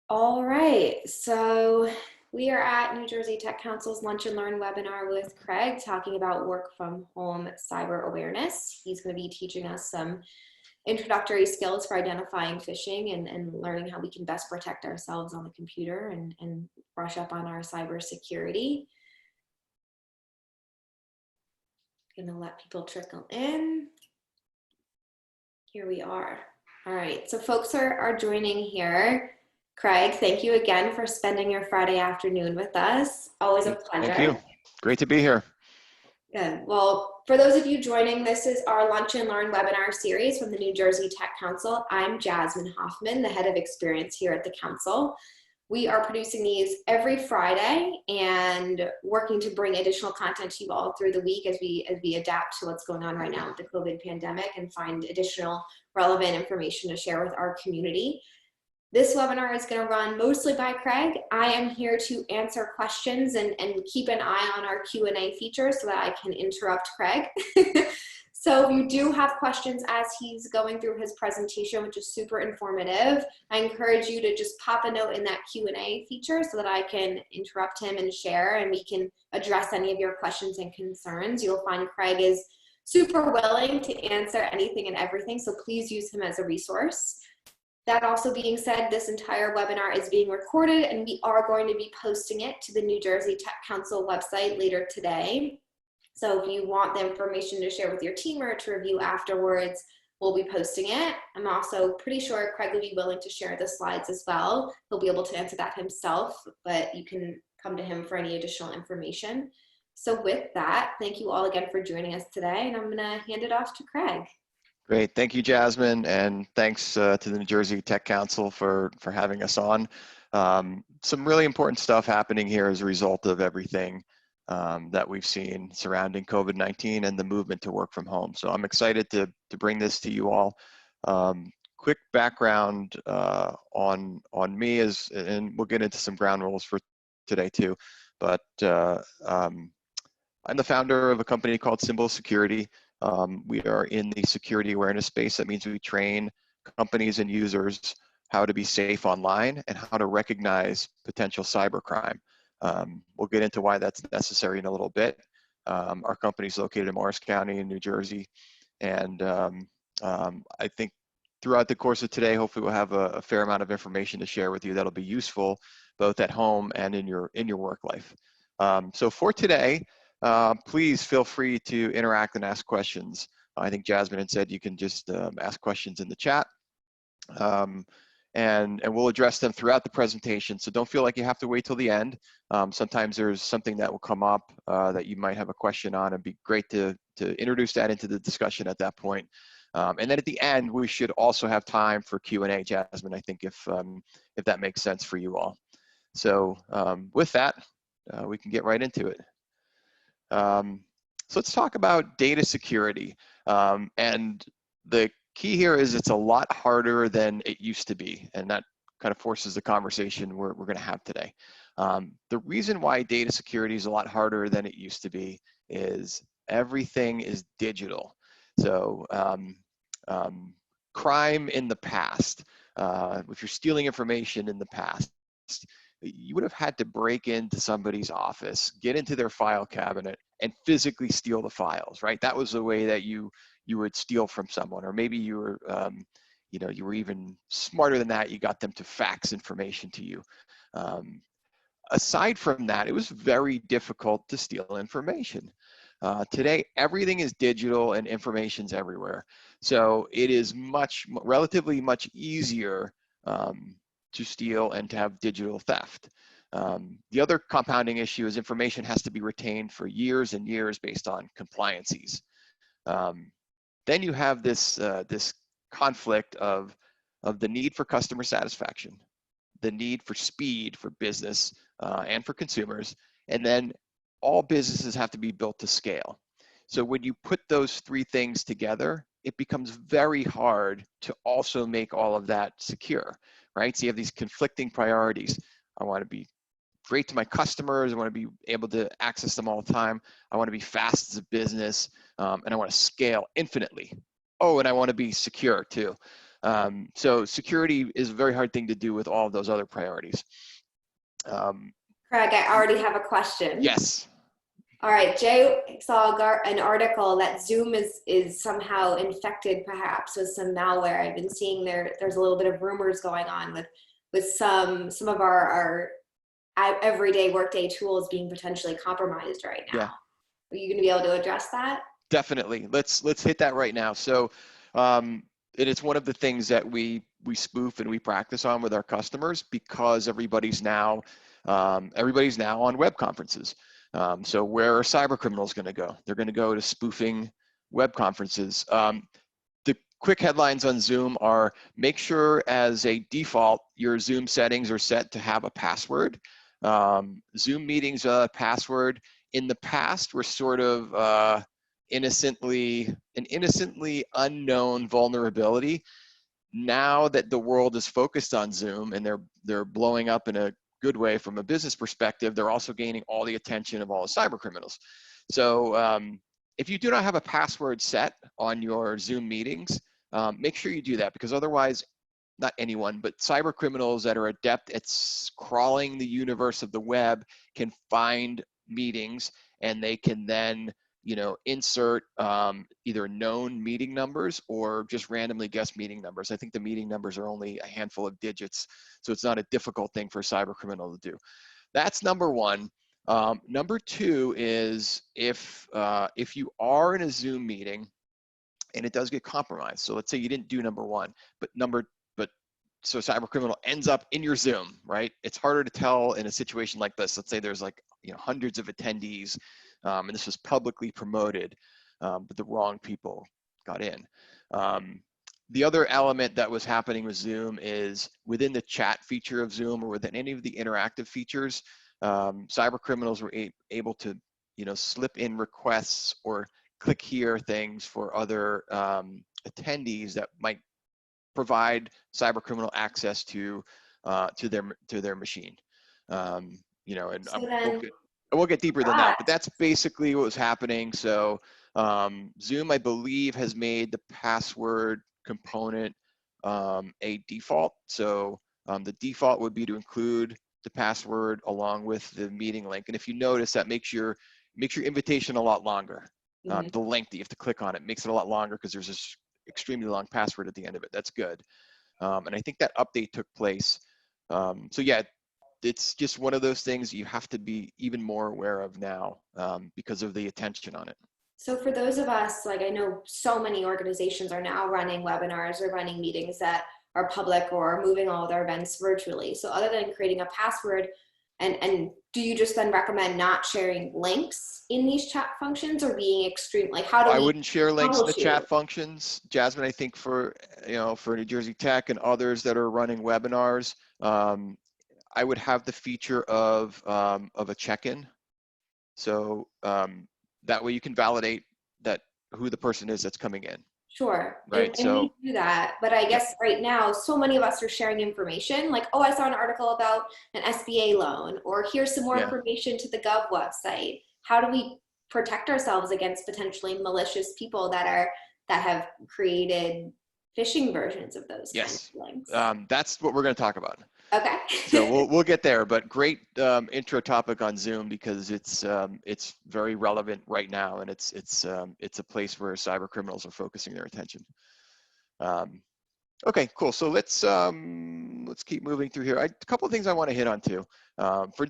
All right, so we are at New Jersey Tech Council's Lunch and Learn webinar with Craig, talking about work from home cyber awareness. He's going to be teaching us some introductory skills for identifying phishing and learning how we can best protect ourselves on the computer and brush up on our cybersecurity. Gonna let people trickle in. Here we are. All right, so folks are joining here. Craig, thank you again for spending your Friday afternoon with us. Always a pleasure. Thank you. Great to be here. Good. Well, for those of you joining, this is our Lunch and Learn webinar series from the New Jersey Tech Council. I'm Jasmine Hoffman, the head of experience here at the council. We are producing these every Friday and working to bring additional content to you all through the week as we adapt to what's going on right now with the COVID pandemic and find additional relevant information to share with our community. This webinar is going to run mostly by Craig. I am here to answer questions and keep an eye on our Q&A feature so that I can interrupt Craig. So if you do have questions as he's going through his presentation, which is super informative, I encourage you to just pop a note in that Q&A feature so that I can interrupt him and share, and we can address any of your questions and concerns. You'll find Craig is super willing to answer anything and everything, so please use him as a resource. That also being said, this entire webinar is being recorded and we are going to be posting it to the New Jersey Tech Council website later today. So if you want the information to share with your team or to review afterwards, we'll be posting it. I'm also pretty sure Craig will be willing to share the slides as well. He'll be able to answer that himself, but you can come to him for any additional information. So with that, thank you all again for joining us today, and I'm gonna hand it off to Craig. Great, thank you, Jasmine, and thanks to the New Jersey Tech Council for having us on. Some really important stuff happening here as a result of everything that we've seen surrounding COVID-19 and the movement to work from home. So I'm excited to bring this to you all. Quick background on me is, and we'll get into some ground rules for today too, but I'm the founder of a company called Cybersecurity. We are in the security awareness space. That means we train companies and users how to be safe online and how to recognize potential cybercrime. We'll get into why that's necessary in a little bit. Our company is located in Morris County in New Jersey, and I think throughout the course of today, hopefully we'll have a fair amount of information to share with you that'll be useful both at home and in your work life. So for today, please feel free to interact and ask questions. I think Jasmine had said you can just ask questions in the chat. And we'll address them throughout the presentation. So don't feel like you have to wait till the end. Sometimes there's something that will come up that you might have a question on. It'd be great to introduce that into the discussion at that point. And then at the end, we should also have time for Q&A, Jasmine, I think if that makes sense for you all. So with that, we can get right into it. So let's talk about data security. And the key here is it's a lot harder than it used to be, and that kind of forces the conversation we're going to have today. The reason why data security is a lot harder than it used to be is everything is digital. So crime in the past, if you're stealing information in the past, you would have had to break into somebody's office, get into their file cabinet, and physically steal the files, right? That was the way that you would steal from someone, or maybe you were, you were even smarter than that. You got them to fax information to you. Aside from that, it was very difficult to steal information. Today, everything is digital and information's everywhere. So it is relatively much easier to steal and to have digital theft. The other compounding issue is information has to be retained for years and years based on compliances. Then you have this conflict of the need for customer satisfaction, the need for speed for business and for consumers, and then all businesses have to be built to scale. So when you put those three things together, it becomes very hard to also make all of that secure, right? So you have these conflicting priorities. I want to be great to my customers. I want to be able to access them all the time. I want to be fast as a business, and I want to scale infinitely. Oh, and I want to be secure too. So security is a very hard thing to do with all of those other priorities. Craig, I already have a question. Yes. All right, Jay saw an article that Zoom is somehow infected, perhaps with some malware. I've been seeing there's a little bit of rumors going on with some of our everyday workday tools being potentially compromised right now. Yeah. Are you going to be able to address that? Definitely. Let's hit that right now. So, it's one of the things that we spoof and we practice on with our customers, because everybody's now on web conferences. So where are cyber criminals going to go? They're going to go to spoofing web conferences. The quick headlines on Zoom are: make sure as a default your Zoom settings are set to have a password. Zoom meetings password in the past were sort of an innocently unknown vulnerability. Now that the world is focused on Zoom and they're blowing up in a good way from a business perspective, they're also gaining all the attention of all the cyber criminals. So if you do not have a password set on your Zoom meetings, make sure you do that, because otherwise, not anyone, but cyber criminals that are adept at crawling the universe of the web can find meetings, and they can then insert either known meeting numbers or just randomly guess meeting numbers. I think the meeting numbers are only a handful of digits, so it's not a difficult thing for a cyber criminal to do. That's number one. Number two is if you are in a Zoom meeting and it does get compromised. So let's say you didn't do number one, but so cyber criminal ends up in your Zoom, right? It's harder to tell in a situation like this. Let's say there's hundreds of attendees, and this was publicly promoted, but the wrong people got in. The other element that was happening with Zoom is within the chat feature of Zoom, or within any of the interactive features, cyber criminals were able to slip in requests or click here things for other attendees that might provide cyber criminal access to their machine. And I won't get deeper than that, but that's basically what was happening. So Zoom, I believe, has made the password component a default. So the default would be to include the password along with the meeting link. And if you notice, that makes your invitation a lot longer. The link that you have to click on it makes it a lot longer, because there's this extremely long password at the end of it. That's good. And I think that update took place. So yeah, it's just one of those things you have to be even more aware of now, because of the attention on it. So for those of us, I know so many organizations are now running webinars or running meetings that are public or moving all their events virtually. So other than creating a password, and do you just then recommend not sharing links in these chat functions, or being extreme? How do I wouldn't share links in the chat troubleshoot? functions, Jasmine. I think for New Jersey Tech and others that are running webinars, I would have the feature of a check-in. So that way you can validate that who the person is that's coming in. Sure. Right. And we do that, but I guess right now, so many of us are sharing information oh, I saw an article about an SBA loan, or here's some more information to the Gov website. How do we protect ourselves against potentially malicious people that have created phishing versions of those kinds of links? That's what we're going to talk about. Okay. So we'll get there, but great intro topic on Zoom, because it's very relevant right now, and it's a place where cyber criminals are focusing their attention. Okay, cool. So let's keep moving through here. A couple of things I want to hit on too.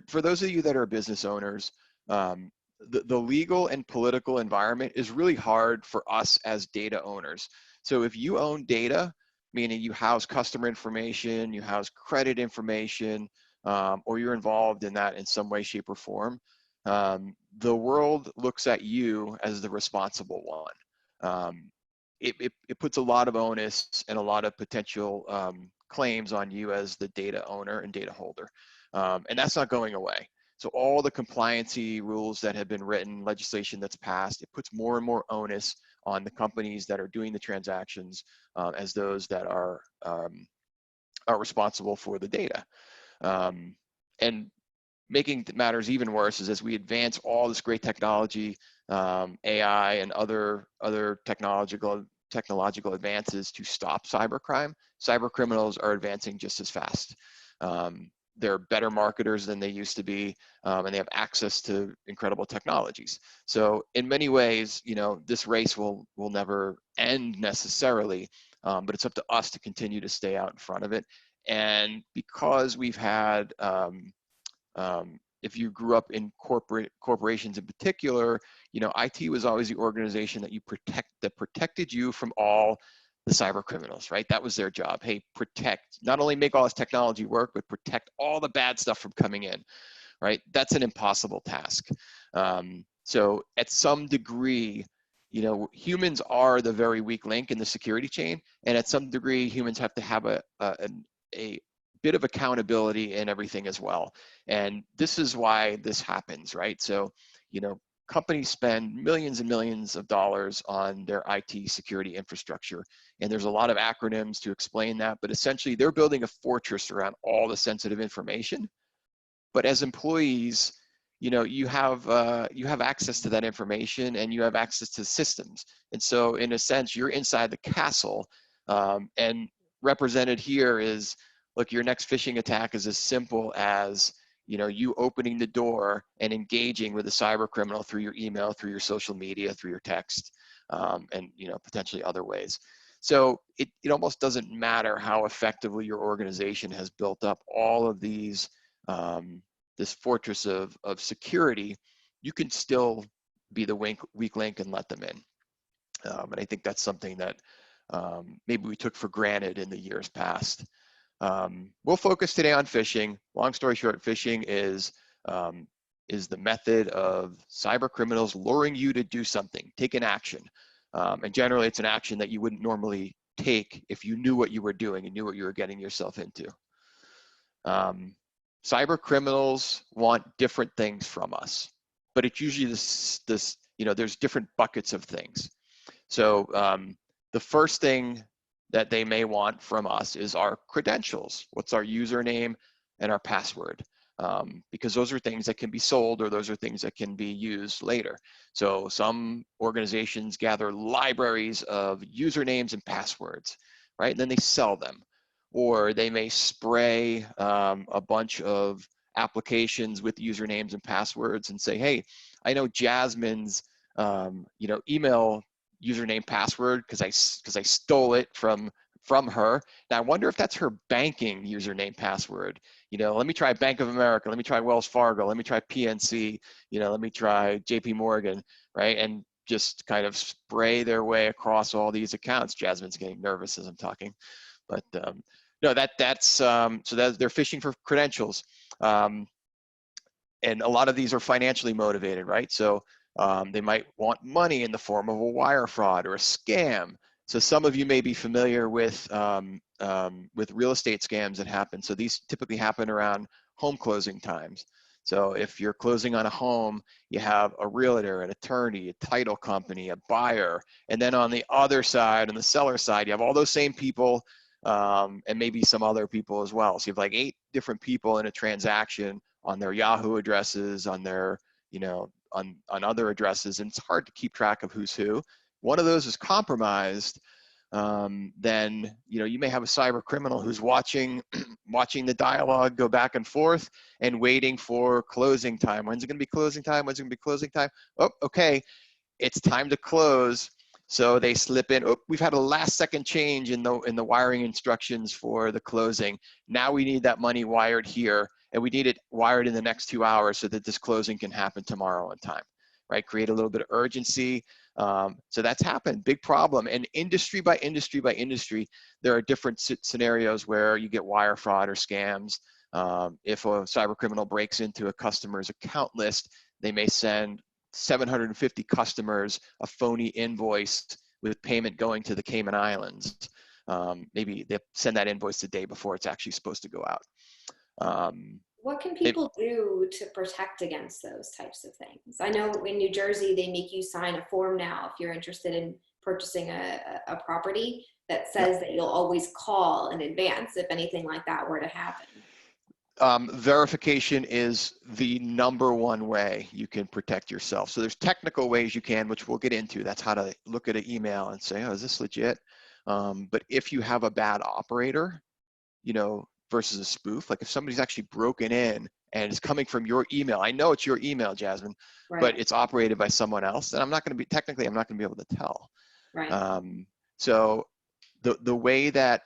For those of you that are business owners, the legal and political environment is really hard for us as data owners. So if you own data, meaning you house customer information, you house credit information, or you're involved in that in some way, shape, or form, the world looks at you as the responsible one. It puts a lot of onus and a lot of potential claims on you as the data owner and data holder. And that's not going away. So all the compliancy rules that have been written, legislation that's passed, it puts more and more onus on the companies that are doing the transactions as those that are responsible for the data. And making matters even worse is, as we advance all this great technology, AI and other technological technological advances to stop cybercrime, cyber criminals are advancing just as fast. They're better marketers than they used to be, and they have access to incredible technologies. So in many ways, you know, this race will never end necessarily, but it's up to us to continue to stay out in front of it. And because we've had, if you grew up in corporations in particular, you know, IT was always the organization that protected you from all the cyber criminals, right? That was their job. Hey, protect, not only make all this technology work, but protect all the bad stuff from coming in, right? That's an impossible task. So at some degree, you know, humans are the very weak link in the security chain, and at some degree, humans have to have a bit of accountability in everything as well. And this is why this happens, right? So, you know, companies spend millions and millions of dollars on their IT security infrastructure. And there's a lot of acronyms to explain that, but essentially they're building a fortress around all the sensitive information. But as employees, you know, you have access to that information and you have access to systems. And so in a sense, you're inside the castle, and represented here is, look, your next phishing attack is as simple as, you know, you opening the door and engaging with a cyber criminal through your email, through your social media, through your text, and, you know, potentially other ways. So it almost doesn't matter how effectively your organization has built up all of these, this fortress of security, you can still be the weak link and let them in. And I think that's something that maybe we took for granted in the years past. We'll focus today on phishing. Long story short, phishing is the method of cyber criminals luring you to do something, take an action. And generally, it's an action that you wouldn't normally take if you knew what you were doing and knew what you were getting yourself into. Cyber criminals want different things from us, but it's usually this, you know, there's different buckets of things. So the first thing that they may want from us is our credentials. What's our username and our password? Because those are things that can be sold, or those are things that can be used later. So some organizations gather libraries of usernames and passwords, right? And then they sell them. Or they may spray a bunch of applications with usernames and passwords and say, hey, I know Jasmine's you know, email username password because I stole it from her. Now I wonder if that's her banking username password. You know, let me try Bank of America, let me try Wells Fargo, let me try PNC, you know, let me try JP Morgan, right? And just kind of spray their way across all these accounts. Jasmine's getting nervous as I'm talking, but no, that's so that they're phishing for credentials. And a lot of these are financially motivated, right? So they might want money in the form of a wire fraud or a scam. So some of you may be familiar with real estate scams that happen. So these typically happen around home closing times. So if you're closing on a home, you have a realtor, an attorney, a title company, a buyer, and then on the other side, on the seller side, you have all those same people, and maybe some other people as well. So you have like 8 different people in a transaction on their Yahoo addresses, on their, you know, on other addresses, and it's hard to keep track of who's who. One of those is compromised, then, you know, you may have a cyber criminal who's watching the dialogue go back and forth and waiting for closing time. When's it going to be closing time? When's it going to be closing time? Oh, okay, it's time to close. So they slip in, oh, we've had a last second change in the wiring instructions for the closing. Now we need that money wired here, and we need it wired in the next 2 hours so that this closing can happen tomorrow on time, right? Create a little bit of urgency. So that's happened, big problem. And industry by industry by industry, there are different scenarios where you get wire fraud or scams. If a cyber criminal breaks into a customer's account list, they may send 750 customers a phony invoice with payment going to the Cayman Islands. Maybe they send that invoice the day before it's actually supposed to go out. What can people do to protect against those types of things? I know in New Jersey, they make you sign a form now if you're interested in purchasing a property that says that you'll always call in advance if anything like that were to happen. Verification is the #1 way you can protect yourself. So there's technical ways you can, which we'll get into. That's how to look at an email and say, oh, is this legit? But if you have a bad operator, you know, versus a spoof, like if somebody's actually broken in and it's coming from your email, I know it's your email, Jasmine, but Right. it's operated by someone else, then I'm not going to be, technically, I'm not going to be able to tell. Right. So the way that,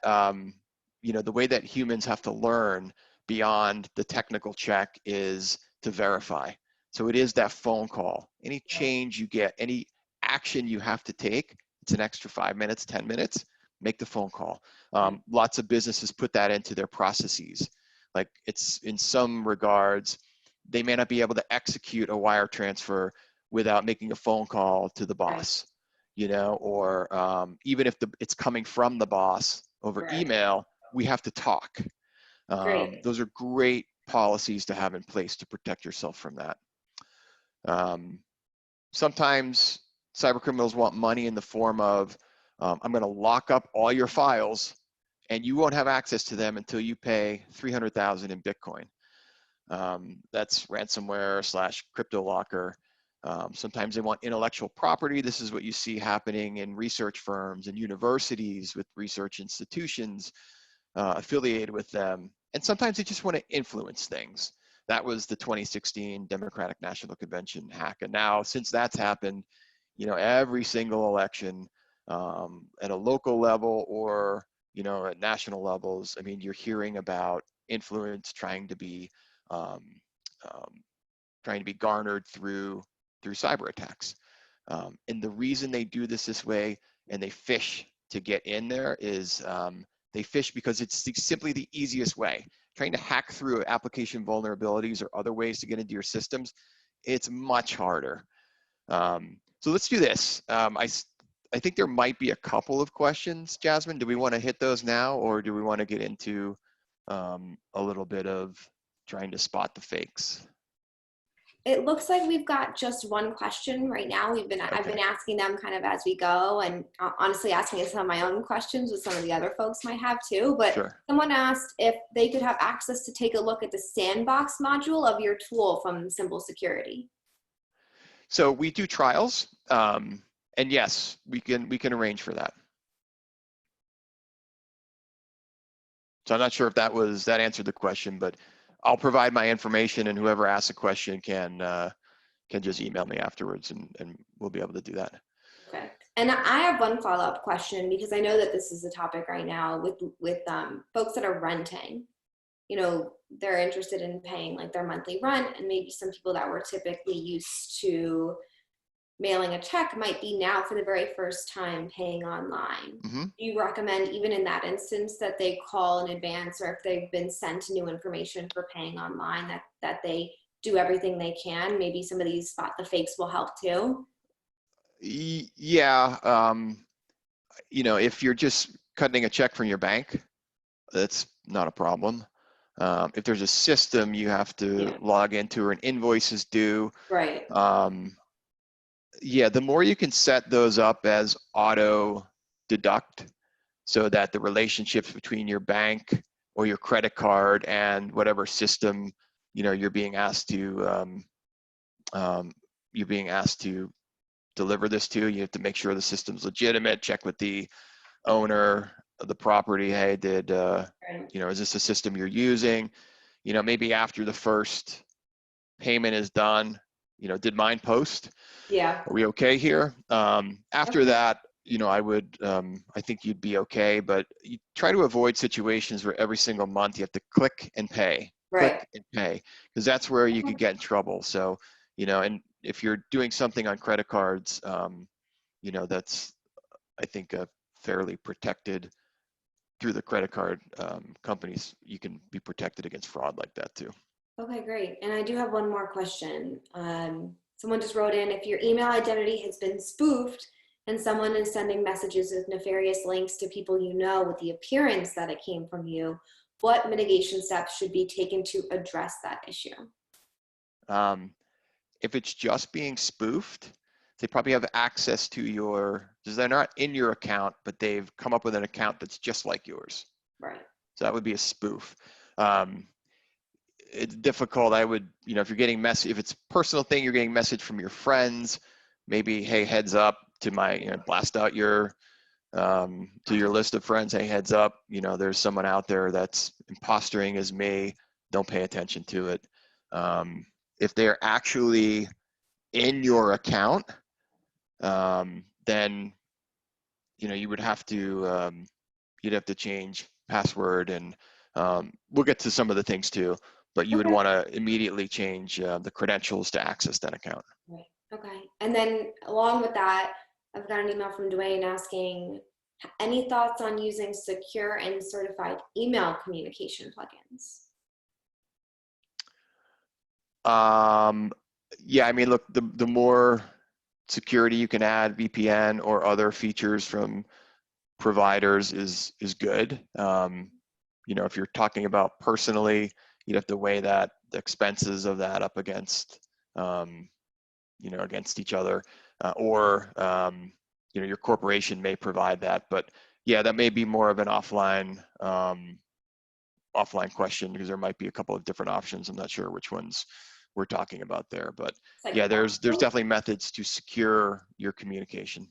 you know, the way that humans have to learn beyond the technical check is to verify. So it is that phone call. Any change you get, any action you have to take, it's an extra 5 minutes, 10 minutes, make the phone call. Lots of businesses put that into their processes. Like it's in some regards, they may not be able to execute a wire transfer without making a phone call to the boss, you know, or even if it's coming from the boss over email, we have to talk. Those are great policies to have in place to protect yourself from that. Sometimes cyber criminals want money in the form of, I'm going to lock up all your files and you won't have access to them until you pay 300,000 in Bitcoin. That's ransomware / crypto locker. Sometimes they want intellectual property. This is what you see happening in research firms and universities with research institutions affiliated with them. And sometimes they just want to influence things. That was the 2016 Democratic National Convention hack. And now since that's happened, you know, every single election at a local level or, you know, at national levels, I mean, you're hearing about influence trying to be garnered through cyber attacks. And the reason they do this way and they phish to get in there is they phish because it's simply the easiest way. Trying to hack through application vulnerabilities or other ways to get into your systems, it's much harder. So let's do this. I think there might be a couple of questions, Jasmine. Do we want to hit those now, or do we want to get into a little bit of trying to spot the fakes? It looks like we've got just one question right now. I've been asking them kind of as we go, and honestly asking some of my own questions, which some of the other folks might have too. But someone asked if they could have access to take a look at the sandbox module of your tool from Simple Security. So we do trials, and yes, we can arrange for that. So I'm not sure if that answered the question, but I'll provide my information, and whoever asks a question can just email me afterwards, and we'll be able to do that. Okay. And I have one follow-up question, because I know that this is a topic right now with folks that are renting. You know, they're interested in paying like their monthly rent, and maybe some people that were typically used to mailing a check might be now for the very first time paying online. Mm-hmm. Do you recommend, even in that instance, that they call in advance, or if they've been sent new information for paying online, that they do everything they can? Maybe some of these spot the fakes will help too. Yeah, you know, if you're just cutting a check from your bank, that's not a problem. If there's a system you have to log into or an invoice is due, right? Yeah, the more you can set those up as auto deduct, so that the relationships between your bank or your credit card and whatever system, you know, you're being asked to deliver this to, you have to make sure the system's legitimate. Check with the owner of the property. Hey, you know, is this a system you're using? You know, maybe after the first payment is done, you know, did mine post? Yeah. Are we okay here? After that, you know, I think you'd be okay, but you try to avoid situations where every single month you have to click and pay, click and pay, because that's where you could get in trouble. So, you know, and if you're doing something on credit cards, you know, that's, I think, fairly protected through the credit card companies. You can be protected against fraud like that too. Okay, great. And I do have one more question. Someone just wrote in, if your email identity has been spoofed and someone is sending messages with nefarious links to people you know with the appearance that it came from you, what mitigation steps should be taken to address that issue? If it's just being spoofed, they probably have access to because they're not in your account, but they've come up with an account that's just like yours. Right. So that would be a spoof. it's difficult. I would, if you're getting if it's a personal thing, you're getting message from your friends, maybe, hey, heads up to my, blast out your, to your list of friends, hey, heads up, there's someone out there that's impostoring as me, don't pay attention to it. If they're actually in your account, then, you would have to, you'd have to change password, and we'll get to some of the things too, but you would Okay. want to immediately change the credentials to access that account. Right. Okay. And then along with that, I've got an email from Dwayne asking, any thoughts on using secure and certified email communication plugins? Yeah, I mean, look, the more security you can add, VPN or other features from providers is good. If you're talking about personally, you'd have to weigh the expenses of that up against, against each other, or your corporation may provide that. But yeah, that may be more of an offline question, because there might be a couple of different options. I'm not sure which ones we're talking about there, but Like, yeah, there's definitely methods to secure your communication.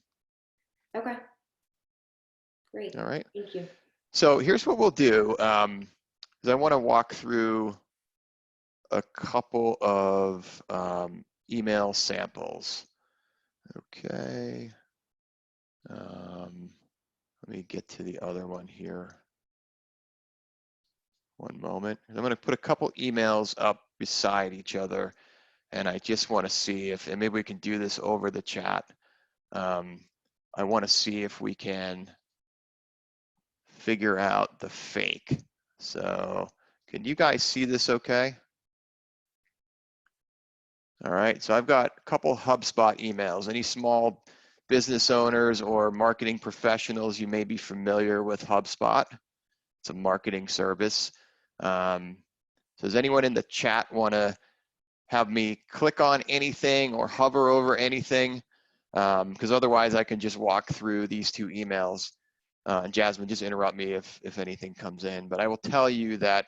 okay. Great. All right. Thank you. So here's what we'll do. Is I want to walk through a couple of email samples. Okay. Let me get to the other one here. One moment. I'm going to put a couple emails up beside each other, and I just want to see if, and maybe we can do this over the chat. I want to see if we can figure out the fake. So can you guys see this okay? All right, so I've got a couple HubSpot emails. Any small business owners or marketing professionals, you may be familiar with HubSpot. It's a marketing service. So does anyone in the chat want to have me click on anything or hover over anything? Because otherwise I can just walk through these two emails. And Jasmine, just interrupt me if anything comes in. But I will tell you that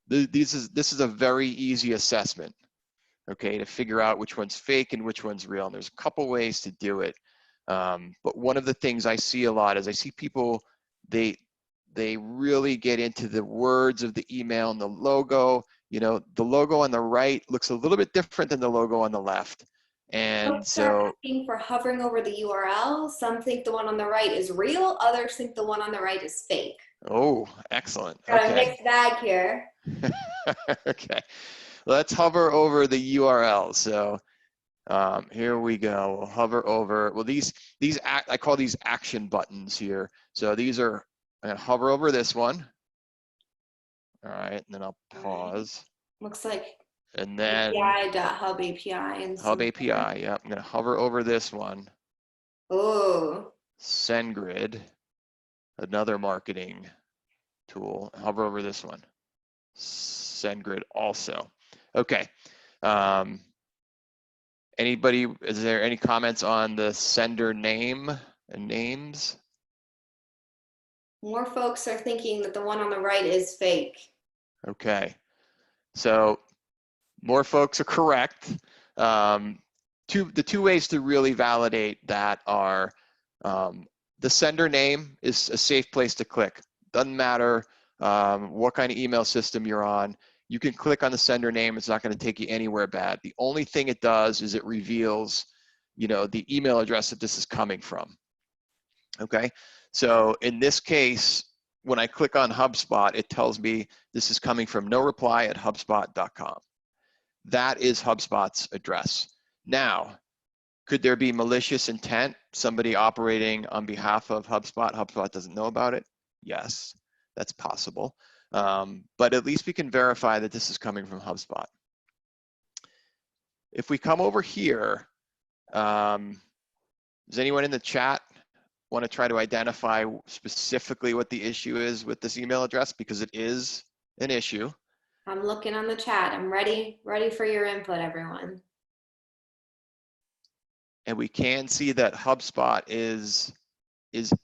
this is a very easy assessment, okay, to figure out which one's fake and which one's real. And there's a couple ways to do it. But one of the things I see a lot is I see people, they really get into the words of the email and the logo. The logo on the right looks a little bit different than the logo on the left. And Folks are so, asking for hovering over the URL. Some think the one on the right is real. Others think the one on the right is fake. oh, excellent. Got a Okay. mixed bag here. Okay. Let's hover over the URL. So here we go. We'll hover over. Well, I call these action buttons here. So these are, I'm going to hover over this one. All right, and then I'll pause. Looks like And then API.hub API and Hub API. Yep, I'm going to hover over this one. Oh. SendGrid, another marketing tool. Hover over this one. SendGrid also. Okay. Anybody, is there any comments on the sender name and names? More folks are thinking that the one on the right is fake. Okay. So more folks are correct. The two ways to really validate that are the sender name is a safe place to click. Doesn't matter what kind of email system you're on. You can click on the sender name. It's not going to take you anywhere bad. The only thing it does is it reveals, the email address that this is coming from. Okay. So in this case, when I click on HubSpot, it tells me this is coming from noreply@hubspot.com. That is HubSpot's address. Now, could there be malicious intent? Somebody operating on behalf of HubSpot, HubSpot doesn't know about it? Yes, that's possible. But at least we can verify that this is coming from HubSpot. If we come over here, does anyone in the chat want to try to identify specifically what the issue is with this email address? Because it is an issue. I'm looking on the chat. I'm ready for your input, everyone. And we can see that HubSpot is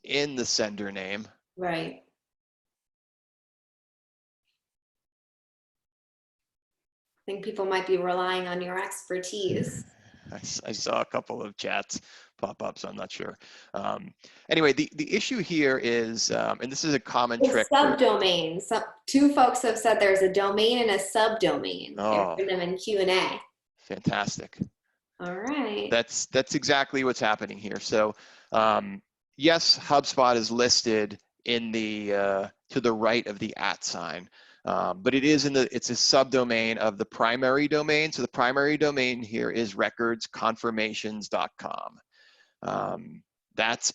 in the sender name. Right. think people might be relying on your expertise. I saw a couple of chats pop up, so I'm not sure. Anyway, the issue here is, and this is a common It's trick for, subdomain. Two folks have said there's a domain and a subdomain. They're oh, putting them in Q&A. fantastic. All right. That's exactly what's happening here. So yes, HubSpot is listed in the to the right of the @ sign, but it's a subdomain of the primary domain. So the primary domain here is recordsconfirmations.com. That's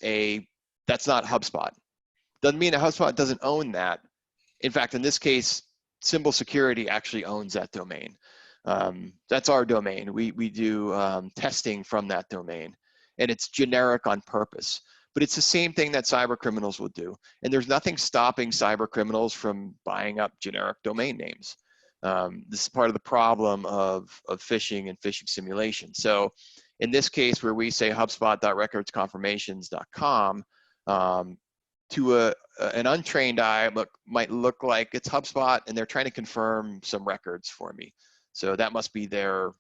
not HubSpot. Doesn't mean that HubSpot doesn't own that. In fact, in this case, Symbol Security actually owns that domain. That's our domain. We do testing from that domain, and it's generic on purpose. But it's the same thing that cyber criminals will do. And there's nothing stopping cyber criminals from buying up generic domain names. This is part of the problem of phishing and phishing simulation. So in this case, where we say hubspot.recordsconfirmations.com, to an untrained eye might look like it's HubSpot and they're trying to confirm some records for me. So that must be their,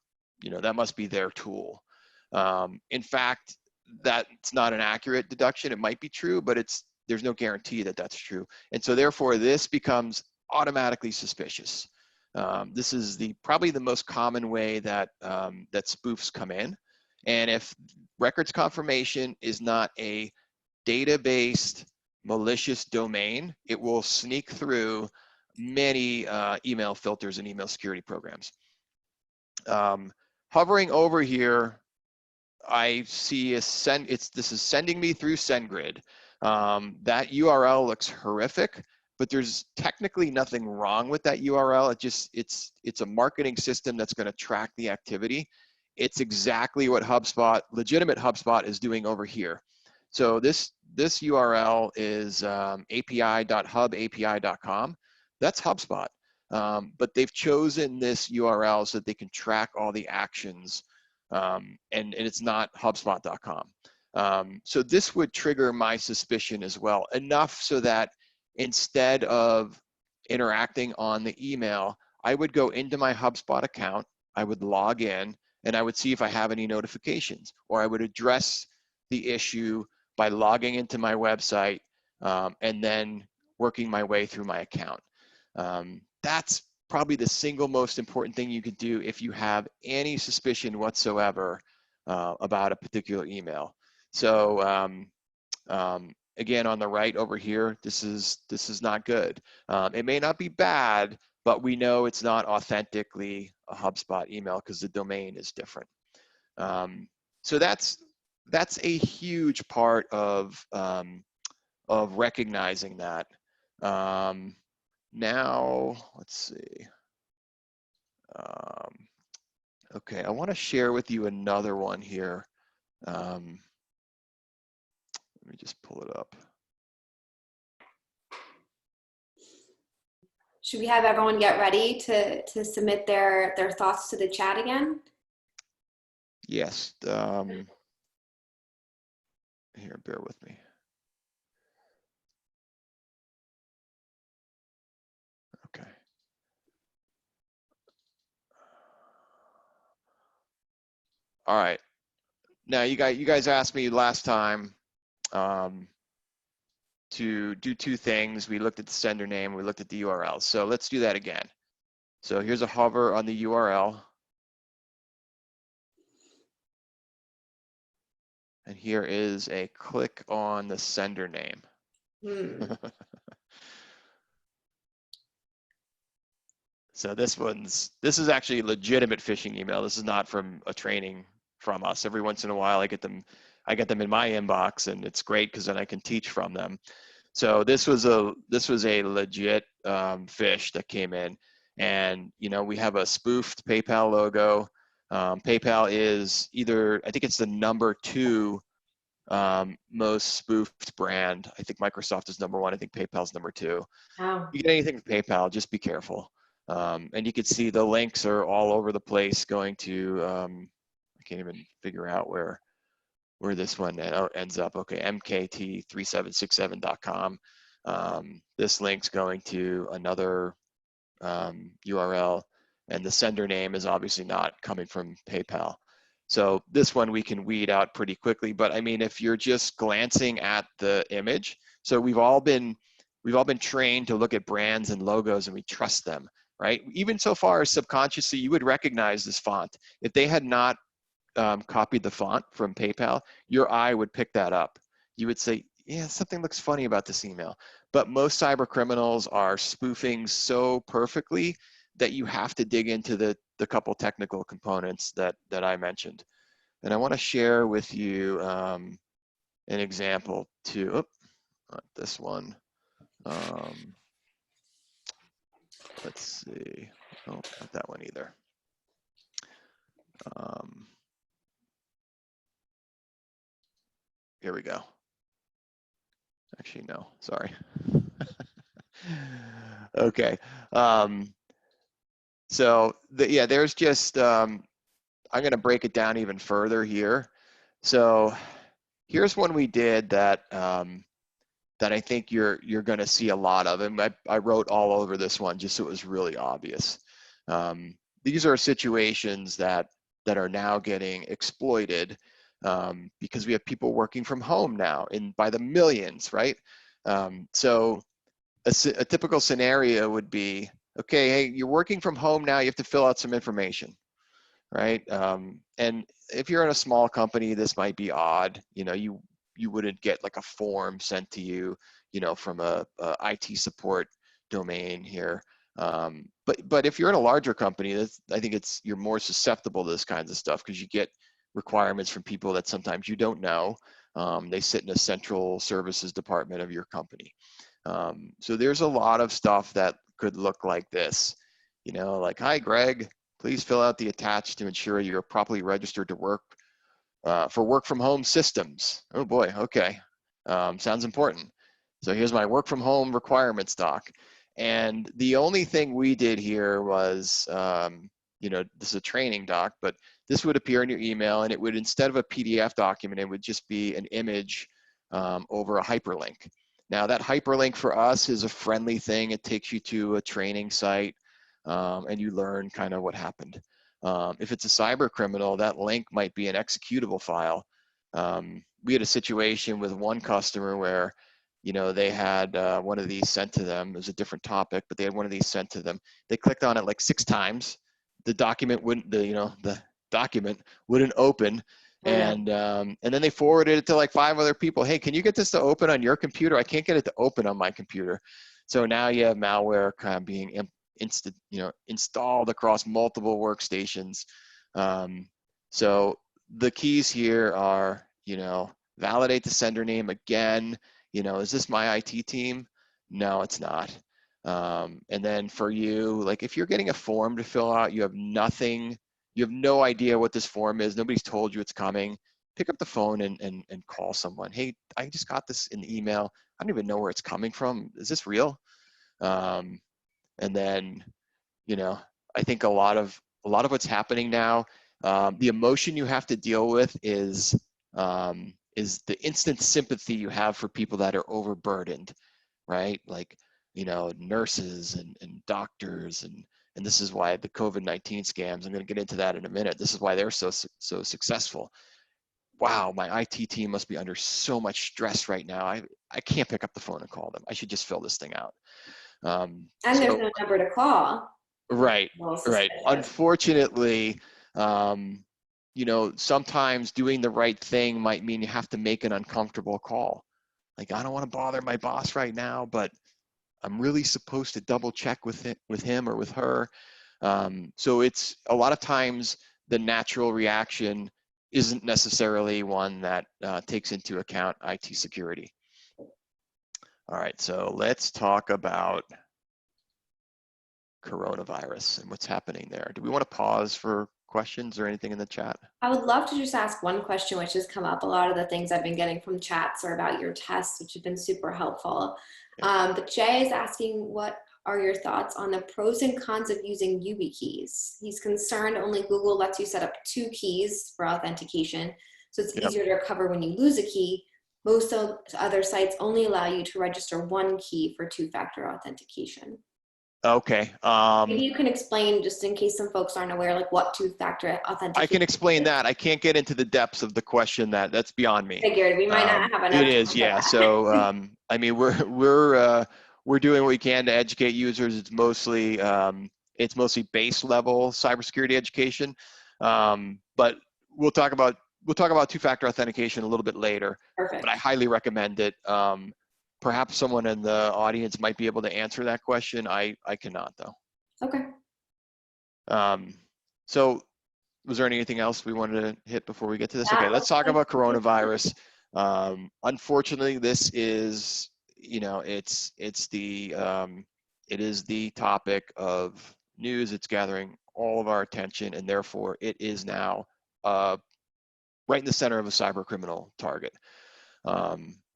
that must be their tool. In fact, that's not an accurate deduction. It might be true, but there's no guarantee that that's true. And so therefore this becomes automatically suspicious. This is probably the most common way that spoofs come in. And if records confirmation is not a data-based malicious domain, it will sneak through many email filters and email security programs. Hovering over here, I see this is sending me through SendGrid. That URL looks horrific, but there's technically nothing wrong with that URL. It's a marketing system that's going to track the activity. It's exactly what legitimate HubSpot is doing over here. So this URL is api.hubapi.com. That's HubSpot, but they've chosen this URL so that they can track all the actions, and it's not HubSpot.com. So this would trigger my suspicion as well, enough so that instead of interacting on the email, I would go into my HubSpot account, I would log in, and I would see if I have any notifications, or I would address the issue by logging into my website and then working my way through my account. That's probably the single most important thing you could do if you have any suspicion whatsoever about a particular email. So again, on the right over here, this is not good. It may not be bad, but we know it's not authentically a HubSpot email because the domain is different. So that's a huge part of recognizing that. Now, let's see. Okay, I want to share with you another one here. Let me just pull it up. Should we have everyone get ready to submit their thoughts to the chat again? Yes. Here, bear with me. Okay. All right. Now you guys asked me last time to do two things. We looked at the sender name, we looked at the URL. So let's do that again. So here's a hover on the URL. And here is a click on the sender name. So this is actually a legitimate phishing email. This is not from a training from us. Every once in a while I get them in my inbox, and it's great because then I can teach from them. So this was a legit phish that came in, and we have a spoofed PayPal logo. PayPal is I think it's the #2 most spoofed brand. I think Microsoft is #1. I think PayPal's #2. Wow. You get anything from PayPal, just be careful. And you can see the links are all over the place going to, I can't even figure out where this one ends up. Okay, mkt3767.com. This link's going to another URL. and the sender name is obviously not coming from PayPal. So this one we can weed out pretty quickly. But I mean, if you're just glancing at the image, so we've all been trained to look at brands and logos and we trust them, right? Even so far as subconsciously, you would recognize this font. If they had not copied the font from PayPal, your eye would pick that up. You would say, yeah, something looks funny about this email. But most cyber criminals are spoofing so perfectly that you have to dig into the couple technical components that I mentioned. And I want to share with you an example too. Oop, not this one. Let's see. Oh, not that one either. Here we go. Actually, no, sorry. Okay. So yeah, there's just, I'm going to break it down even further here. So here's one we did that that I think you're going to see a lot of, and I wrote all over this one just so it was really obvious. These are situations that are now getting exploited because we have people working from home now by the millions, right? So a typical scenario would be, okay, hey, you're working from home now, you have to fill out some information, right? And if you're in a small company, this might be odd. You know, you wouldn't get like a form sent to you, you know, from a IT support domain here. But if you're in a larger company, I think you're more susceptible to this kinds of stuff because you get requirements from people that sometimes you don't know. They sit in a central services department of your company. So there's a lot of stuff that could look like this, you know, like, hi, Greg, please fill out the attached to ensure you're properly registered to work for work from home systems. Oh boy, okay, sounds important. So here's my work from home requirements doc. And the only thing we did here was, you know, this is a training doc, but this would appear in your email and it would, instead of a PDF document, it would just be an image over a hyperlink. Now that hyperlink for us is a friendly thing. It takes you to a training site and you learn kind of what happened. If it's a cyber criminal, that link might be an executable file. We had a situation with one customer where, you know, they had one of these sent to them. It was a different topic, but they had one of these sent to them. They clicked on it like 6 times. The document wouldn't, the document wouldn't open. And then they forwarded it to like 5 other people. Hey, can you get this to open on your computer? I can't get it to open on my computer. So now you have malware kind of being installed across multiple workstations. So the keys here are, you know, validate the sender name again. You know, is this my IT team? No, it's not. And then for you, like if you're getting a form to fill out, you have nothing, you have no idea what this form is. Nobody's told you it's coming. Pick up the phone and call someone. Hey, I just got this in the email. I don't even know where it's coming from. Is this real? And then, you know, I think a lot of what's happening now, the emotion you have to deal with is the instant sympathy you have for people that are overburdened, right? Like, you know, nurses and doctors, and this is why the COVID-19 scams, I'm going to get into that in a minute. This is why they're so successful. Wow, my IT team must be under so much stress right now. I can't pick up the phone and call them. I should just fill this thing out. And there's no number to call. Right. Unfortunately, you know, sometimes doing the right thing might mean you have to make an uncomfortable call. Like, I don't want to bother my boss right now, but I'm really supposed to double check with him or with her. So it's a lot of times the natural reaction isn't necessarily one that takes into account IT security. All right, so let's talk about coronavirus and what's happening there. Do we want to pause for questions or anything in the chat? I would love to just ask one question, which has come up. A lot of the things I've been getting from chats are about your tests, which have been super helpful. Yeah. But Jay is asking, what are your thoughts on the pros and cons of using YubiKeys? He's concerned only Google lets you set up 2 keys for authentication, so it's easier to recover when you lose a key. Most of other sites only allow you to register 1 key for 2-factor authentication. Okay. Maybe you can explain, just in case some folks aren't aware, like what two-factor I can authentication explain is. that. I can't get into the depths of the question. That's beyond me. Figured we might not have It enough is, time for yeah. that. So, I mean, we're doing what we can to educate users. It's mostly base level cybersecurity education, but we'll talk about two-factor authentication a little bit later. But I Perfect. highly recommend it. Perhaps someone in the audience might be able to answer that question. I cannot though. Okay. So was there anything else we wanted to hit before we get to this? Okay, That let's looks talk like about coronavirus. Unfortunately, this is, it is the topic of news. It's gathering all of our attention, and therefore it is now right in the center of a cyber criminal target.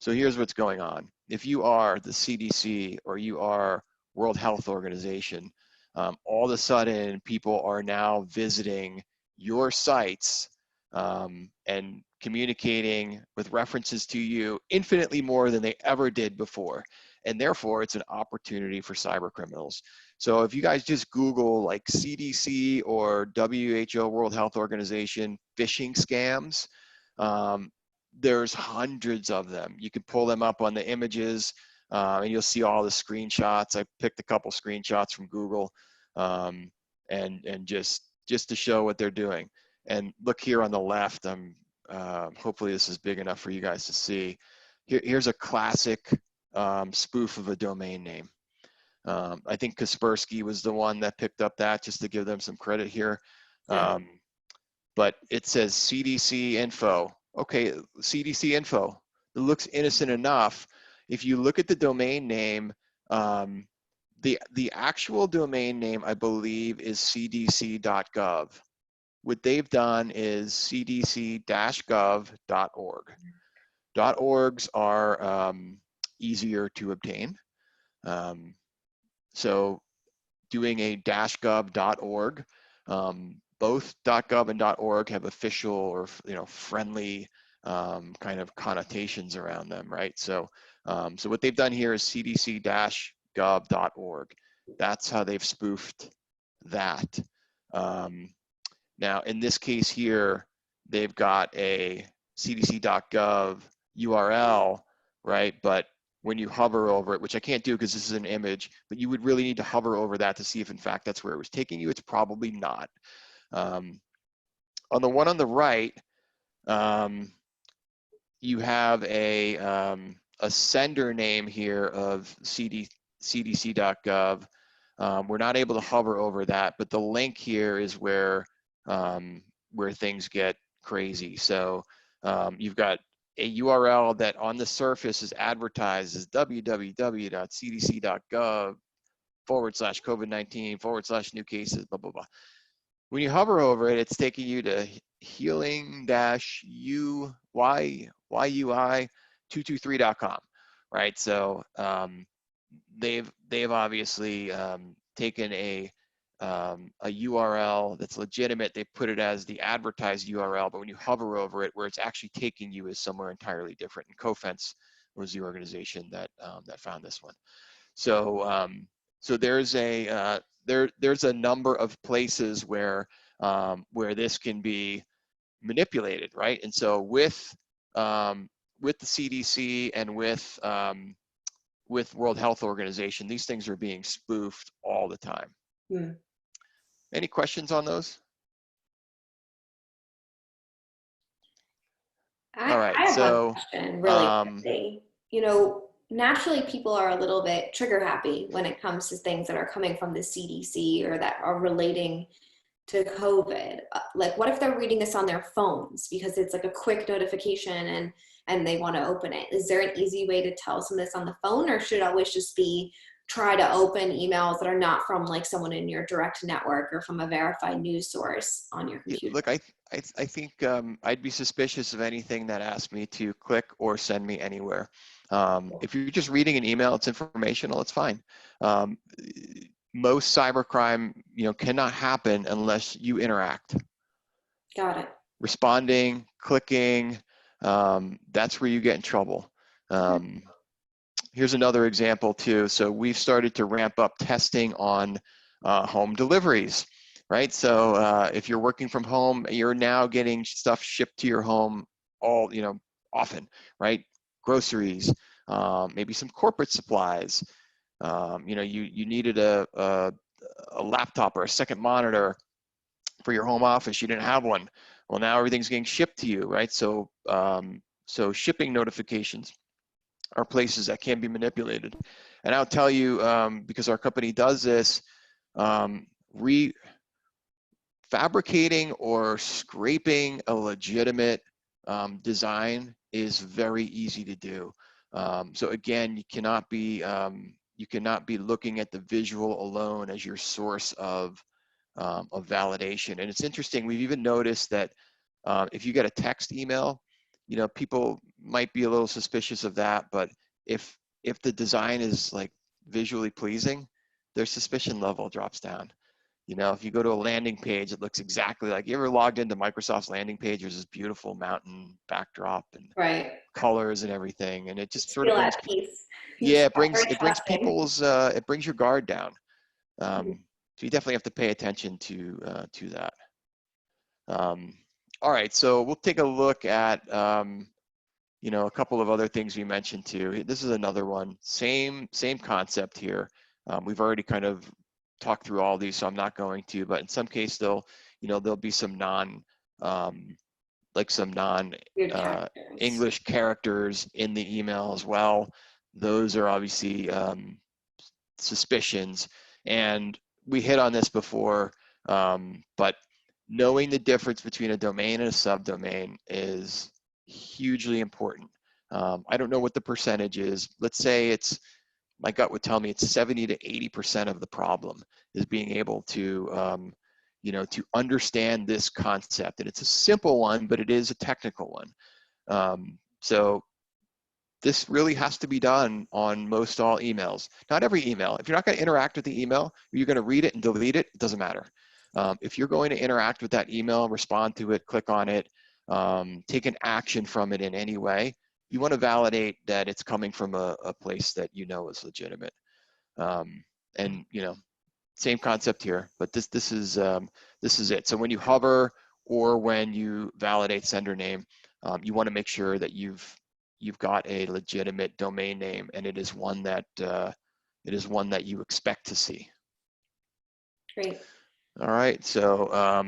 So here's what's going on. If you are the CDC or you are World Health Organization, all of a sudden people are now visiting your sites and communicating with references to you infinitely more than they ever did before. And therefore, it's an opportunity for cyber criminals. So if you guys just Google like CDC or WHO, World Health Organization, phishing scams, there's hundreds of them. You can pull them up on the images and you'll see all the screenshots. I picked a couple screenshots from Google and just to show what they're doing. And look here on the left, hopefully this is big enough for you guys to see. Here's a classic spoof of a domain name. I think Kaspersky was the one that picked up that, just to give them some credit here. But it says CDC info. Okay, CDC info. It looks innocent enough. If you look at the domain name, the actual domain name, I believe, is cdc.gov. What they've done is cdc-gov.org. .orgs are easier to obtain. So doing a -gov.org, both .gov and .org have official or friendly kind of connotations around them, right? So what they've done here is cdc-gov.org. That's how they've spoofed that. Now, in this case here, they've got a cdc.gov URL, right? But when you hover over it, which I can't do because this is an image, but you would really need to hover over that to see if in fact that's where it was taking you. It's probably not. On the one on the right, you have a sender name here of cdc.gov. We're not able to hover over that, but the link here is where things get crazy. So you've got a URL that on the surface is advertised as www.cdc.gov/COVID-19 / new cases, blah, blah, blah. When you hover over it, it's taking you to healing-uyui223.com, right? So they've obviously taken a URL that's legitimate. They put it as the advertised URL, but when you hover over it, where it's actually taking you is somewhere entirely different. And Cofense was the organization that found this one. So so there's a there's a number of places where this can be manipulated, right? And so with the CDC and with World Health Organization, these things are being spoofed all the time. Any questions on those? All right, I have one so question really quickly. Naturally people are a little bit trigger happy when it comes to things that are coming from the CDC or that are relating to COVID. Like, what if they're reading this on their phones because it's like a quick notification and they want to open it? Is there an easy way to tell some of this on the phone, or should it always just be try to open emails that are not from like someone in your direct network or from a verified news source on your computer? Look, I think I'd be suspicious of anything that asks me to click or send me anywhere. If you're just reading an email, it's informational, it's fine. Most cybercrime, cannot happen unless you interact. Got it. Responding, clicking, that's where you get in trouble. Here's another example too. So we've started to ramp up testing on home deliveries, right? So if you're working from home, you're now getting stuff shipped to your home all, often, right? Groceries, maybe some corporate supplies. You needed a laptop or a second monitor for your home office. You didn't have one. Well, now everything's getting shipped to you, right? So so shipping notifications are places that can be manipulated. And I'll tell you, because our company does this, fabricating or scraping a legitimate design is very easy to do. So again, you cannot be looking at the visual alone as your source of validation. And it's interesting, we've even noticed that if you get a text email, people might be a little suspicious of that, but if the design is like visually pleasing, their suspicion level drops down. If you go to a landing page, it looks exactly like, you ever logged into Microsoft's landing page, there's this beautiful mountain backdrop and Right. colors and everything, and it just sort of Feel brings, at peace. yeah, it Very brings trusting. people's, it brings your guard down. So you definitely have to pay attention to that. All right, so we'll take a look at a couple of other things we mentioned too. This is another one, same concept here. We've already kind of talked through all these, so I'm not going to, but in some case there'll be some English characters in the email as well. Those are obviously suspicions, and we hit on this before, but knowing the difference between a domain and a subdomain is hugely important. I don't know what the percentage is. Let's say my gut would tell me it's 70 to 80% of the problem is being able to, to understand this concept. And it's a simple one, but it is a technical one. So this really has to be done on most all emails. Not every email. If you're not going to interact with the email, you're going to read it and delete it, it doesn't matter. If you're going to interact with that email, respond to it, click on it, take an action from it in any way, you want to validate that it's coming from a place that is legitimate. And same concept here, but this is it. So when you hover or when you validate sender name, you want to make sure that you've got a legitimate domain name, and it is one that you expect to see. Great. All right, so I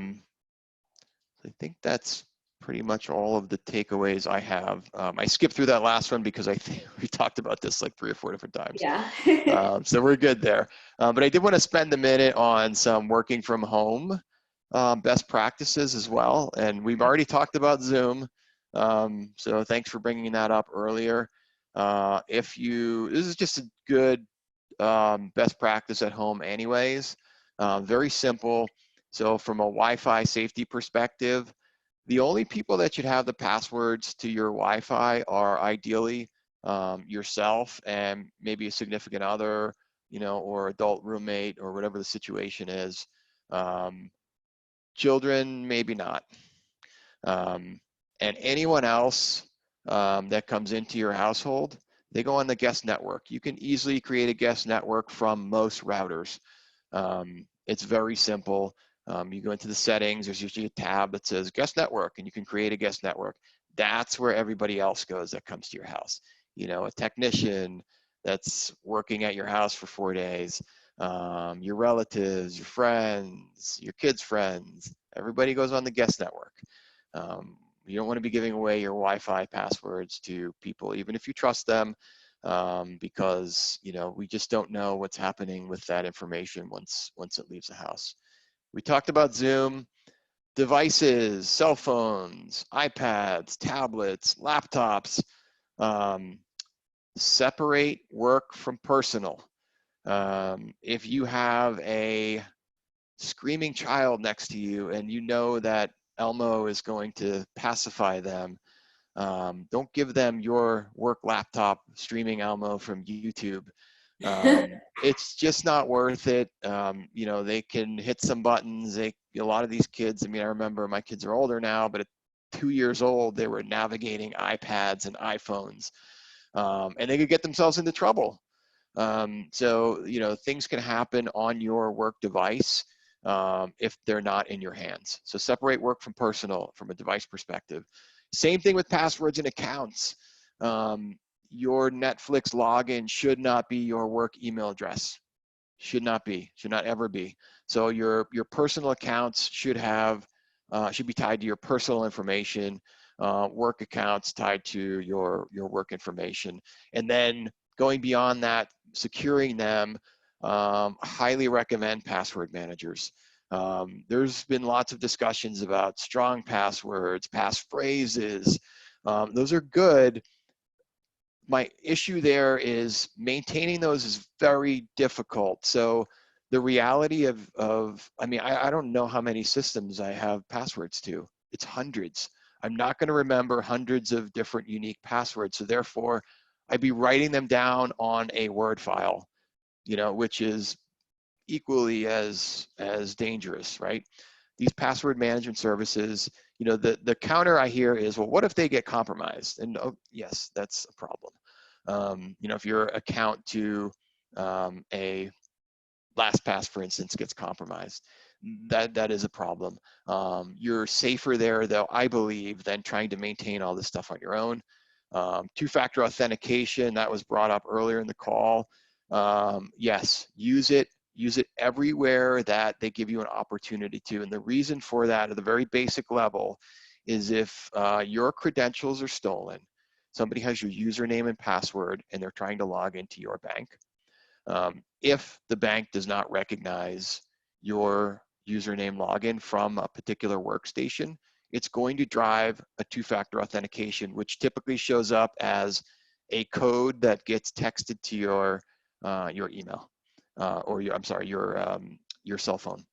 think that's pretty much all of the takeaways I have. I skipped through that last one because I think we talked about this like 3 or 4 different times. Yeah. So we're good there. But I did want to spend a minute on some working from home best practices as well. And we've already talked about Zoom. So thanks for bringing that up earlier. This is just a good best practice at home anyways. Very simple. So from a Wi-Fi safety perspective, the only people that should have the passwords to your Wi-Fi are ideally yourself and maybe a significant other, or adult roommate or whatever the situation is. Children, maybe not. And anyone else that comes into your household, they go on the guest network. You can easily create a guest network from most routers. It's very simple. You go into the settings, there's usually a tab that says guest network, and you can create a guest network. That's where everybody else goes that comes to your house. A technician that's working at your house for 4 days, your relatives, your friends, your kids' friends, everybody goes on the guest network. You don't want to be giving away your Wi-Fi passwords to people, even if you trust them, because we just don't know what's happening with that information once it leaves the house. We talked about Zoom, devices, cell phones, iPads, tablets, laptops. Separate work from personal. If you have a screaming child next to you and you know that Elmo is going to pacify them, don't give them your work laptop streaming Elmo from YouTube. It's just not worth it. They can hit some buttons. A lot of these kids, I remember my kids are older now, but at 2 years old, they were navigating iPads and iPhones. and they could get themselves into trouble. So, things can happen on your work device if they're not in your hands. So separate work from personal from a device perspective. Same thing with passwords and accounts. Your Netflix login should not be your work email address. Should not ever be. So your personal accounts should be tied to your personal information. Work accounts tied to your work information. And then going beyond that, securing them, highly recommend password managers. There's been lots of discussions about strong passwords, passphrases. Those are good. My issue there is maintaining those is very difficult. So the reality I don't know how many systems I have passwords to. It's hundreds. I'm not going to remember hundreds of different unique passwords. So therefore, I'd be writing them down on a Word file, which is equally as dangerous, right? These password management services, the counter I hear is, well, what if they get compromised? And yes, that's a problem. If your account to a LastPass, for instance, gets compromised, that is a problem. You're safer there, though, I believe, than trying to maintain all this stuff on your own. Two-factor authentication, that was brought up earlier in the call. Yes, use it everywhere that they give you an opportunity to. And the reason for that at the very basic level is if your credentials are stolen, somebody has your username and password and they're trying to log into your bank. If the bank does not recognize your username login from a particular workstation, it's going to drive a two-factor authentication, which typically shows up as a code that gets texted to your email or your cell phone.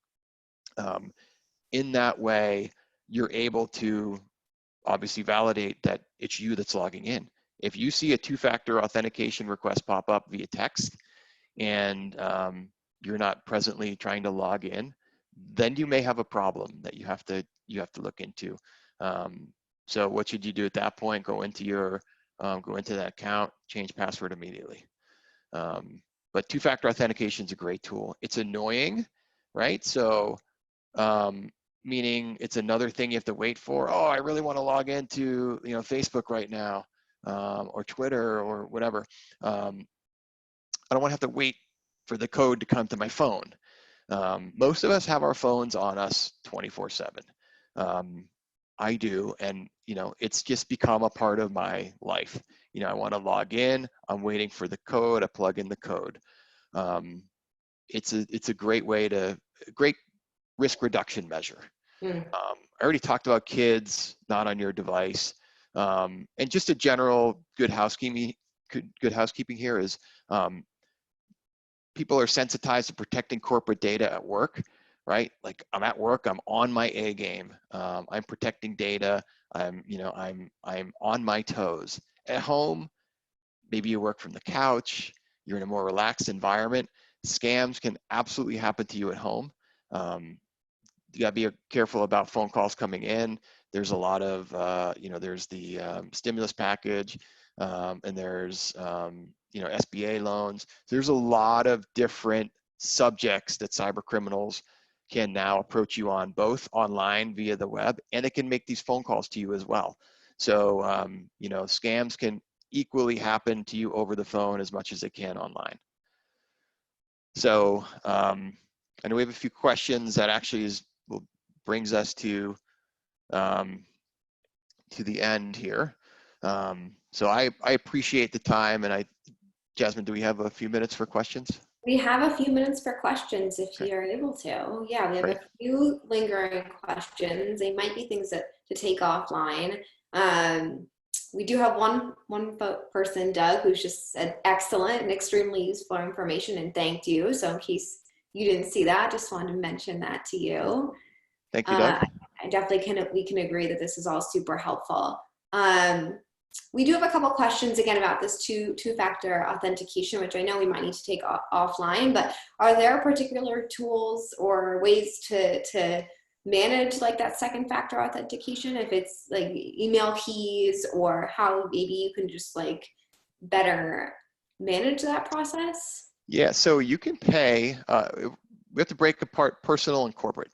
In that way, you're able to obviously validate that it's you that's logging in. If you see a two-factor authentication request pop up via text and you're not presently trying to log in, then you may have a problem that you have to look into. So what should you do at that point? Go into that account, change password immediately. But two-factor authentication is a great tool. It's annoying, right? So meaning it's another thing you have to wait for. Oh, I really want to log into Facebook right now, or Twitter or whatever. I don't want to have to wait for the code to come to my phone. Most of us have our phones on us 24/7. I do, and it's just become a part of my life. I want to log in. I'm waiting for the code. I plug in the code. It's a great great risk reduction measure. I already talked about kids not on your device, and just a general good housekeeping here is people are sensitized to protecting corporate data at work, right? Like I'm at work, I'm on my A game, I'm protecting data, I'm on my toes. At home, maybe you work from the couch, you're in a more relaxed environment. Scams can absolutely happen to you at home. You gotta be careful about phone calls coming in. There's a lot of, there's the stimulus package, and there's, SBA loans. There's a lot of different subjects that cyber criminals can now approach you on, both online via the web, and it can make these phone calls to you as well. So, scams can equally happen to you over the phone as much as they can online. So, I know we have a few questions that actually brings us to the end here. So I appreciate the time, and Jasmine, do we have a few minutes for questions? We have a few minutes for questions if Okay. you're able to. Yeah, we have Great. a few lingering questions. They might be things to take offline. We do have one person, Doug, who's just said excellent and extremely useful information and thanked you. So in case you didn't see that, just wanted to mention that to you. Thank you, Doug. I definitely we can agree that this is all super helpful. We do have a couple questions again about this two-factor authentication, which I know we might need to take offline, but are there particular tools or ways to manage like that second factor authentication, if it's like email keys, or how maybe you can just like better manage that process? Yeah, so you can pay, we have to break apart personal and corporate.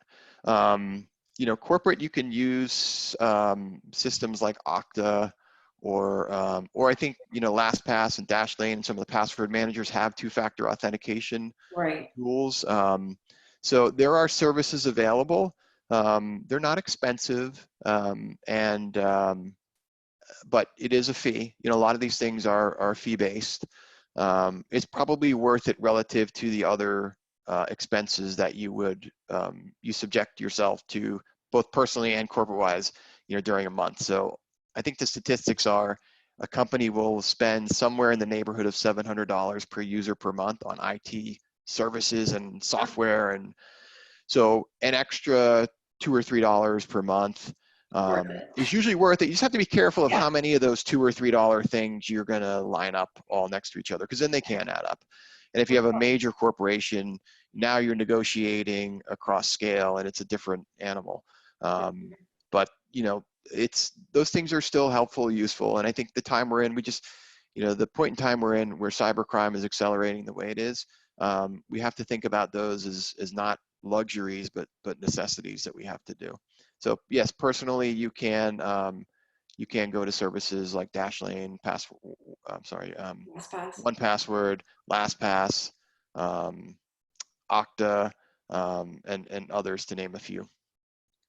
Corporate, you can use systems like Okta or I think, LastPass and Dashlane and some of the password managers have two-factor authentication Right. tools. So there are services available. They're not expensive, but it is a fee. A lot of these things are fee-based. It's probably worth it relative to the other expenses that you subject yourself to, both personally and corporate-wise, during a month. So I think the statistics are a company will spend somewhere in the neighborhood of $700 per user per month on IT services and software, and so an extra $2 or $3 per month Worth it. is usually worth it. You just have to be careful of Yeah. how many of those $2 or $3 things you're going to line up all next to each other, because then they can add up. And if you have a major corporation, now you're negotiating across scale, and it's a different animal. But it's those things are still helpful, useful, and I think the time we're in, the point in time we're in, where cybercrime is accelerating the way it is, we have to think about those as not luxuries, but necessities that we have to do. So yes, personally, you can go to services like Dashlane, LastPass. 1Password, LastPass, Okta, and others, to name a few.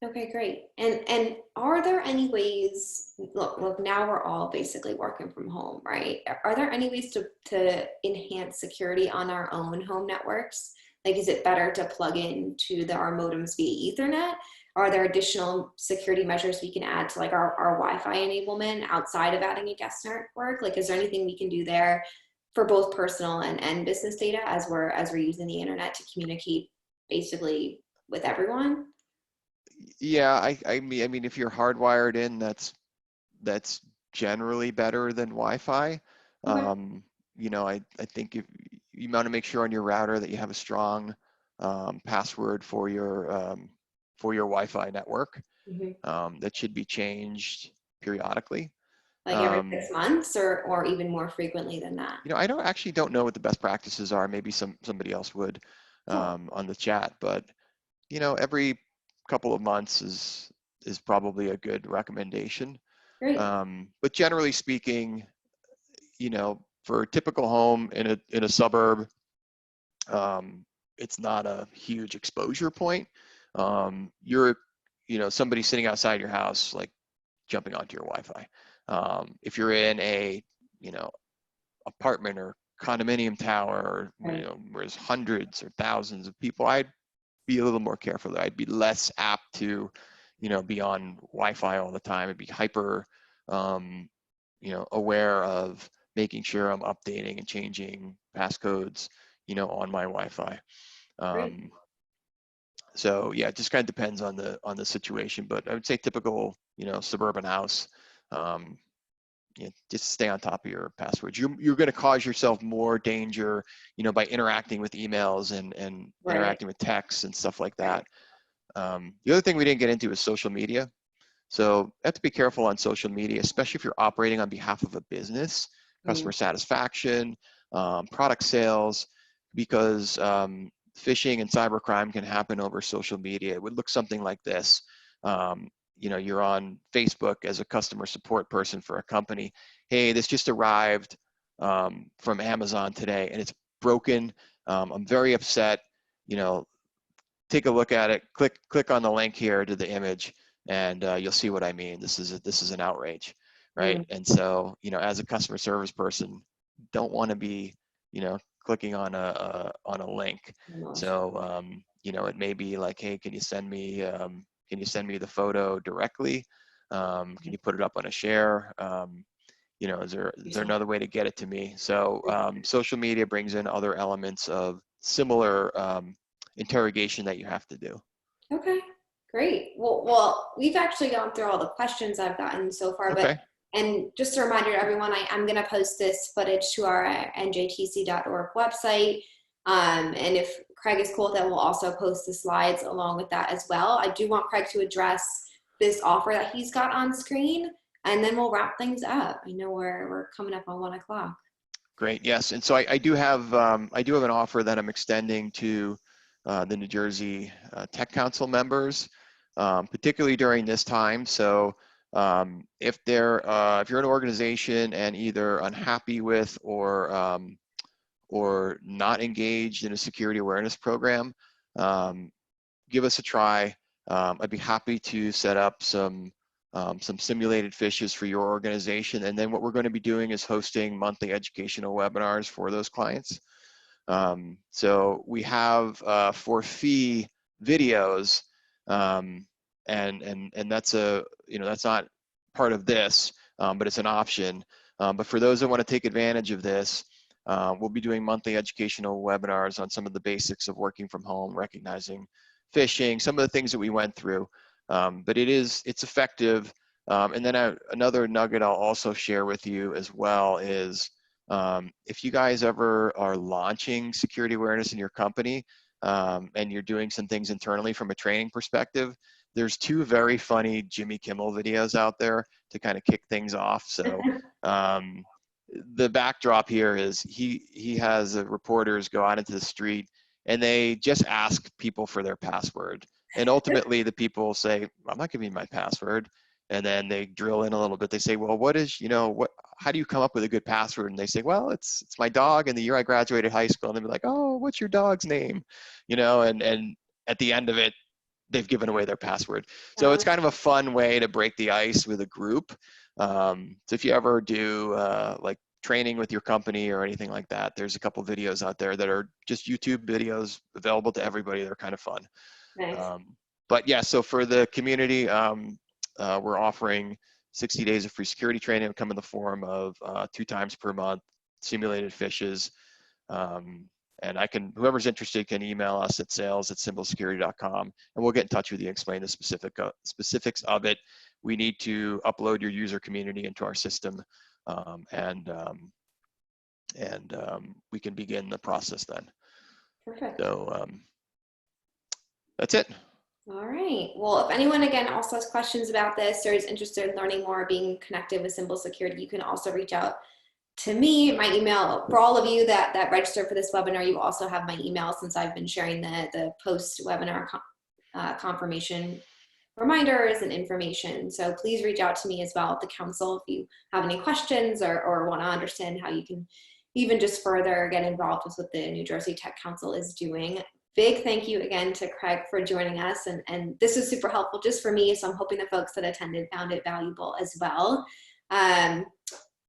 Okay, great. And are there any ways, look, now we're all basically working from home, right? Are there any ways to enhance security on our own home networks? Like, is it better to plug into our modems via Ethernet? Are there additional security measures we can add to like our Wi-Fi enablement outside of adding a guest network? Like, is there anything we can do there for both personal and business data as we're using the internet to communicate basically with everyone? Yeah, I mean, if you're hardwired in, that's generally better than Wi-Fi. Okay. I think if you want to make sure on your router that you have a strong password for your Wi-Fi network, that should be changed periodically. Like every 6 months or even more frequently than that? I don't know what the best practices are. Maybe somebody else would Cool. on the chat, but every couple of months is probably a good recommendation. Great. But generally speaking, for a typical home in a suburb, it's not a huge exposure point. You're, somebody sitting outside your house, like jumping onto your Wi-Fi. If you're in a, apartment or condominium tower, or, Right. where there's hundreds or thousands of people, I'd be a little more careful. I'd be less apt to, be on Wi-Fi all the time. I'd be hyper, aware of making sure I'm updating and changing passcodes, on my Wi-Fi. Great. So yeah, it just kind of depends on the situation, but I would say typical, suburban house, just stay on top of your passwords. You're going to cause yourself more danger, by interacting with emails and Right. interacting with texts and stuff like Right. that. The other thing we didn't get into is social media. So you have to be careful on social media, especially if you're operating on behalf of a business, customer satisfaction, product sales, because phishing and cybercrime can happen over social media. It would look something like this. You're on Facebook as a customer support person for a company. Hey, this just arrived from Amazon today and it's broken. I'm very upset. Take a look at it. Click on the link here to the image, and you'll see what I mean. This is an outrage, right? And so, as a customer service person, don't want to be, clicking on a link. So, it may be like, hey, can you send me the photo directly? Can you put it up on a share? Is there another way to get it to me? So social media brings in other elements of similar interrogation that you have to do. Okay, great. Well, we've actually gone through all the questions I've gotten so far, Okay. and just a reminder to everyone, I'm going to post this footage to our njtc.org website. And if Craig is cool with that, we'll also post the slides along with that as well. I do want Craig to address this offer that he's got on screen, and then we'll wrap things up. I know we're coming up on 1 o'clock. Great. Yes. And so I do have an offer that I'm extending to the New Jersey Tech Council members, particularly during this time. So if you're an organization and either unhappy with or not engaged in a security awareness program, give us a try. I'd be happy to set up some simulated fishes for your organization. And then what we're going to be doing is hosting monthly educational webinars for those clients. So we have for fee videos, and that's that's not part of this, but it's an option. But for those that want to take advantage of this, we'll be doing monthly educational webinars on some of the basics of working from home, recognizing phishing, some of the things that we went through. But it's effective. And then another nugget I'll also share with you as well is if you guys ever are launching security awareness in your company and you're doing some things internally from a training perspective, there's 2 very funny Jimmy Kimmel videos out there to kind of kick things off. So the backdrop here is he has reporters go out into the street and they just ask people for their password. And ultimately the people say, I'm not giving you my password. And then they drill in a little bit. They say, well, how do you come up with a good password? And they say, well, it's my dog and the year I graduated high school. And they'll be like, oh, what's your dog's name? And at the end of it, they've given away their password. So it's kind of a fun way to break the ice with a group. So if you ever do like training with your company or anything like that, there's a couple videos out there that are just YouTube videos available to everybody. They're kind of fun. Nice. But yeah, so for the community, we're offering 60 days of free security training. It'll come in the form of 2 times per month, simulated fishes. And whoever's interested can email us at sales@symbolsecurity.com, and we'll get in touch with you and explain the specifics of it. We need to upload your user community into our system, and we can begin the process then. Perfect. So that's it. All right. Well, if anyone, again, also has questions about this or is interested in learning more, being connected with Symbol Security, you can also reach out to me. My email, for all of you that register for this webinar, you also have my email since I've been sharing the post-webinar confirmation reminders and information. So please reach out to me as well at the council if you have any questions or want to understand how you can even just further get involved with what the New Jersey Tech Council is doing. Big thank you again to Craig for joining us. And this was super helpful just for me. So I'm hoping the folks that attended found it valuable as well. And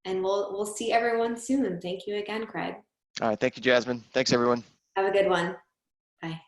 we'll see everyone soon. Thank you again, Craig. All right. Thank you, Jasmine. Thanks, everyone. Have a good one. Bye.